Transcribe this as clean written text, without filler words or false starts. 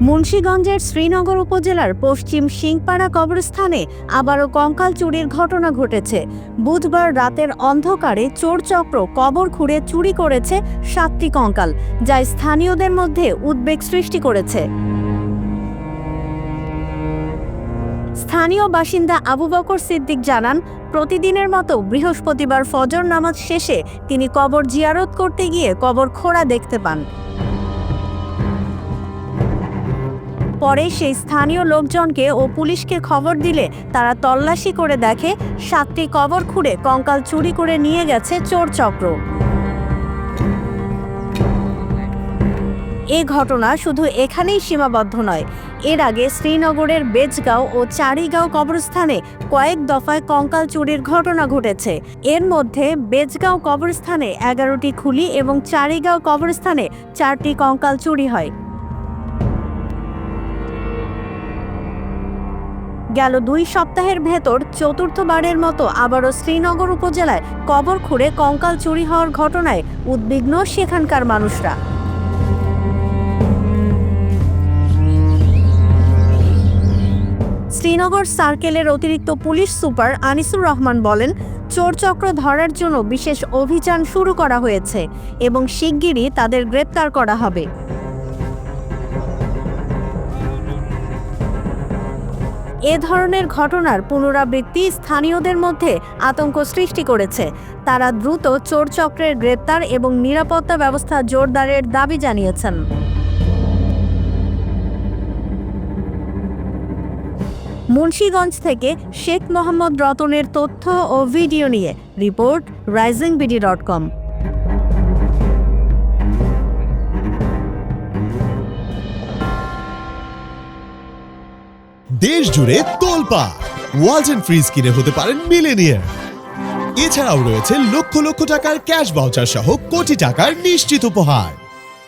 মুন্সিগঞ্জের শ্রীনগর উপজেলার পশ্চিম সিংপাড়া কবরস্থানে আবারও কঙ্কাল চুরির ঘটনা ঘটেছে। বুধবার রাতের অন্ধকারে চোর চক্র কবর খুঁড়ে চুরি করেছে 7টি কঙ্কাল, যা স্থানীয়দের মধ্যে উদ্বেগ সৃষ্টি করেছে। স্থানীয় বাসিন্দা আবু বকর সিদ্দিক জানান, প্রতিদিনের মতো বৃহস্পতিবার ফজর নামাজ শেষে তিনি কবর জিয়ারত করতে গিয়ে কবর খোঁড়া দেখতে পান। পরে সেই স্থানীয় লোকজনকে ও পুলিশকে খবর দিলে তারা তল্লাশি করে দেখে 7টি কবর খুঁড়ে কঙ্কাল চুরি করে নিয়ে গেছে চোর চক্র। এ ঘটনা শুধু এখানেই সীমাবদ্ধ নয়। এর আগে শ্রীনগরের বেজগাঁও ও চারিগাঁও কবরস্থানে কয়েক দফায় কঙ্কাল চুরির ঘটনা ঘটেছে। এর মধ্যে বেজগাঁও কবরস্থানে 11টি খুলি এবং চারিগাঁও কবরস্থানে 4টি কঙ্কাল চুরি হয়। গেল 2 সপ্তাহের ভেতর চতুর্থবারের মতো আবারও শ্রীনগর উপজেলায় কবর খুঁড়ে কঙ্কাল চুরি হওয়ার ঘটনায় উদ্বিগ্ন সেখানকার মানুষরা। শ্রীনগর সার্কেলের অতিরিক্ত পুলিশ সুপার আনিসুর রহমান বলেন, চোর চক্র ধরার জন্য বিশেষ অভিযান শুরু করা হয়েছে এবং শিগগিরই তাদের গ্রেপ্তার করা হবে। এ ধরনের ঘটনার পুনরাবৃত্তি স্থানীয়দের মধ্যে আতঙ্ক সৃষ্টি করেছে। তারা দ্রুত চোর চক্রের গ্রেপ্তার এবং নিরাপত্তা ব্যবস্থা জোরদারের দাবি জানিয়েছেন। মুন্সিগঞ্জ থেকে শেখ মোহাম্মদ রতনের তথ্য ও ভিডিও নিয়ে রিপোর্ট risingBD.com। দেশ জুড়ে তোলপাড় ওয়ালটন ফ্রিজ কিনে হতে পারেন মিলেনিয়ার। এছাড়াও রয়েছে লক্ষ লক্ষ টাকার ক্যাশ ভাউচার সহ কোটি টাকার নিশ্চিত উপহার।